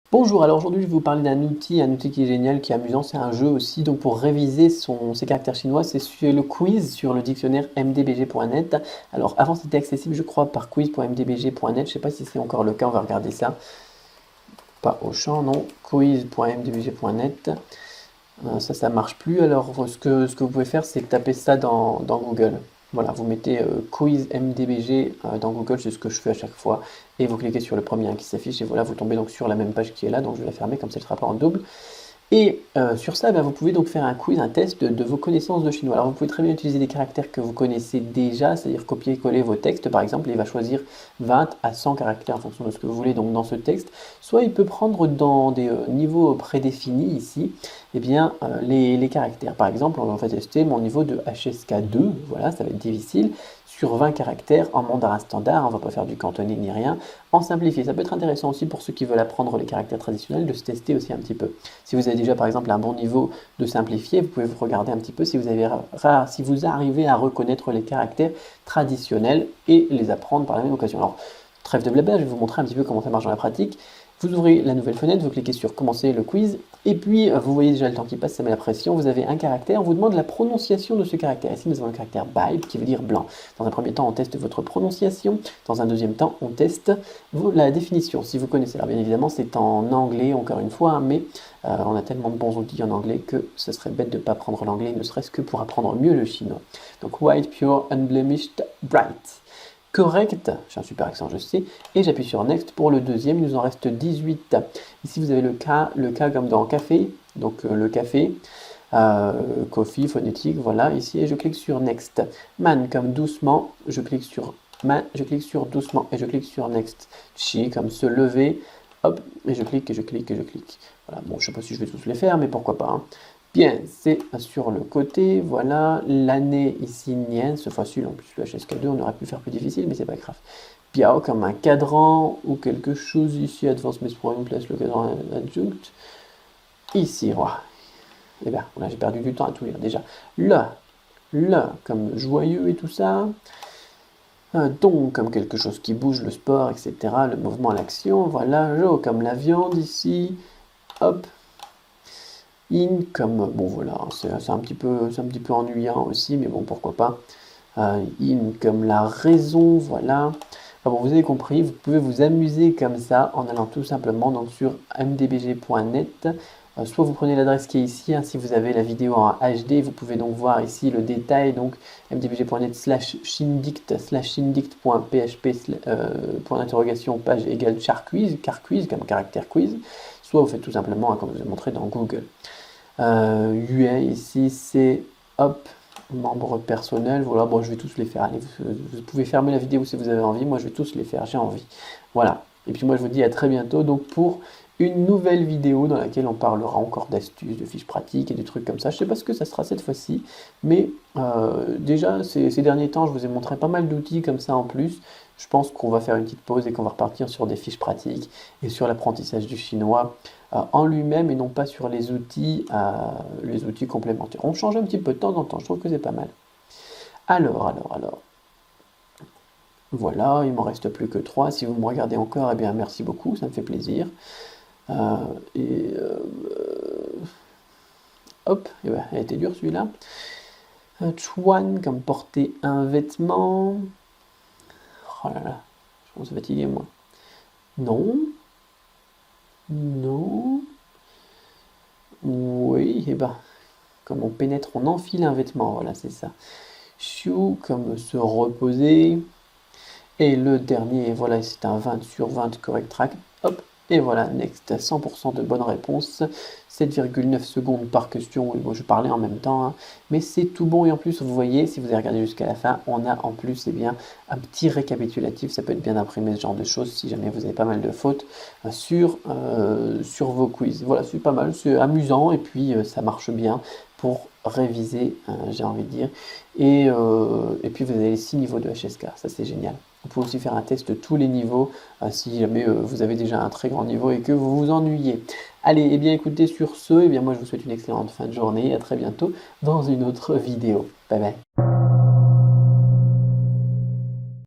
Bonjour, alors aujourd'hui je vais vous parler d'un un outil qui est génial, qui est amusant, c'est un jeu aussi. Donc pour réviser ses caractères chinois, c'est sur le quiz sur le dictionnaire mdbg.net. Alors avant c'était accessible je crois par quiz.mdbg.net, je sais pas si c'est encore le cas, on va regarder ça. Pas au champ, non, quiz.mdbg.net. Ça marche plus. Alors ce que vous pouvez faire, c'est taper ça dans Google. Voilà, vous mettez quiz MDBG dans Google, c'est ce que je fais à chaque fois, et vous cliquez sur le premier qui s'affiche, et voilà, vous tombez donc sur la même page qui est là, donc je vais la fermer, comme ça elle ne sera pas en double. Et sur ça, vous pouvez donc faire un quiz, un test de vos connaissances de chinois. Alors vous pouvez très bien utiliser des caractères que vous connaissez déjà, c'est-à-dire copier-coller vos textes par exemple, et il va choisir 20 à 100 caractères en fonction de ce que vous voulez donc dans ce texte. Soit il peut prendre dans des niveaux prédéfinis ici, eh bien, les caractères. Par exemple, on va tester mon niveau de HSK2, voilà, ça va être difficile, sur 20 caractères en mandarin standard, on ne va pas faire du cantonais ni rien, en simplifié. Ça peut être intéressant aussi pour ceux qui veulent apprendre les caractères traditionnels de se tester aussi un petit peu. Si vous avez déjà par exemple un bon niveau de simplifié, vous pouvez vous regarder un petit peu si vous arrivez à reconnaître les caractères traditionnels et les apprendre par la même occasion. Alors, trêve de blabla, je vais vous montrer un petit peu comment ça marche dans la pratique. Vous ouvrez la nouvelle fenêtre, vous cliquez sur commencer le quiz, et puis vous voyez déjà le temps qui passe, ça met la pression. Vous avez un caractère, on vous demande la prononciation de ce caractère. Ici, nous avons le caractère BYBE qui veut dire blanc. Dans un premier temps, on teste votre prononciation. Dans un deuxième temps, on teste la définition. Si vous connaissez, alors bien évidemment, c'est en anglais, encore une fois, mais on a tellement de bons outils en anglais que ce serait bête de ne pas apprendre l'anglais, ne serait-ce que pour apprendre mieux le chinois. Donc, white, pure, unblemished, bright. Correct, j'ai un super accent, je sais, et j'appuie sur Next pour le deuxième, il nous en reste 18. Ici, vous avez le K comme dans café, donc le café, coffee, phonétique, voilà, ici, et je clique sur Next. Man comme doucement, je clique sur man, je clique sur doucement, et je clique sur Next. Chi comme se lever, hop, et je clique, et je clique, et je clique. Voilà, bon, je ne sais pas si je vais tous les faire, mais pourquoi pas, hein. Bien, c'est sur le côté, voilà, l'année ici, Nien, ce fois-ci, en plus le HSK2, on aurait pu faire plus difficile, mais c'est pas grave. Piao comme un cadran ou quelque chose ici, Advanced Math Programming Place, le cadran adjunct. Ici, voilà. Eh bien, là j'ai perdu du temps à tout lire déjà. Là, comme joyeux et tout ça. Donc, comme quelque chose qui bouge, le sport, etc., le mouvement, l'action, voilà. Jo comme la viande ici. Hop, in comme, bon voilà, c'est un petit peu ennuyant aussi, mais bon, pourquoi pas. In comme la raison, voilà. Enfin bon, vous avez compris, vous pouvez vous amuser comme ça en allant tout simplement donc, sur mdbg.net. Soit vous prenez l'adresse qui est ici, hein, si vous avez la vidéo en HD, vous pouvez donc voir ici le détail, donc mdbg.net /shindict.php point d'interrogation page égale char quiz comme caractère quiz, soit vous faites tout simplement, hein, comme je vous ai montré dans Google. UA ici c'est hop, membre personnel, voilà, bon je vais tous les faire, allez, vous pouvez fermer la vidéo si vous avez envie, moi je vais tous les faire, j'ai envie, voilà, et puis moi je vous dis à très bientôt donc pour une nouvelle vidéo dans laquelle on parlera encore d'astuces, de fiches pratiques et des trucs comme ça. Je sais pas ce que ça sera cette fois-ci, mais déjà ces derniers temps je vous ai montré pas mal d'outils comme ça en plus. Je pense qu'on va faire une petite pause et qu'on va repartir sur des fiches pratiques et sur l'apprentissage du chinois en lui-même et non pas sur les outils complémentaires. On change un petit peu de temps en temps, je trouve que c'est pas mal. Alors. Voilà, il m'en reste plus que 3. Si vous me regardez encore, eh bien merci beaucoup, ça me fait plaisir. Euh, et euh, hop, eh ben, elle était dure celui-là. Chuan comme porter un vêtement. Oh là là, je commence à fatiguer moi. Non. Non. Oui, et ben, comme on pénètre, on enfile un vêtement, voilà, c'est ça. Xiu comme se reposer. Et le dernier, voilà, c'est un 20 sur 20 correct track. Hop, et voilà, next, 100% de bonnes réponses. 7,9 secondes par question. Et bon, je parlais en même temps, hein, mais c'est tout bon. Et en plus, vous voyez, si vous avez regardé jusqu'à la fin, on a en plus eh bien, un petit récapitulatif. Ça peut être bien d'imprimer ce genre de choses si jamais vous avez pas mal de fautes sur vos quiz. Voilà, c'est pas mal, c'est amusant et puis ça marche bien pour réviser, j'ai envie de dire. Et puis vous avez les 6 niveaux de HSK, ça c'est génial. Vous pouvez aussi faire un test de tous les niveaux si jamais vous avez déjà un très grand niveau et que vous vous ennuyez. Allez, et bien écoutez, sur ce, et bien moi je vous souhaite une excellente fin de journée et à très bientôt dans une autre vidéo. Bye bye.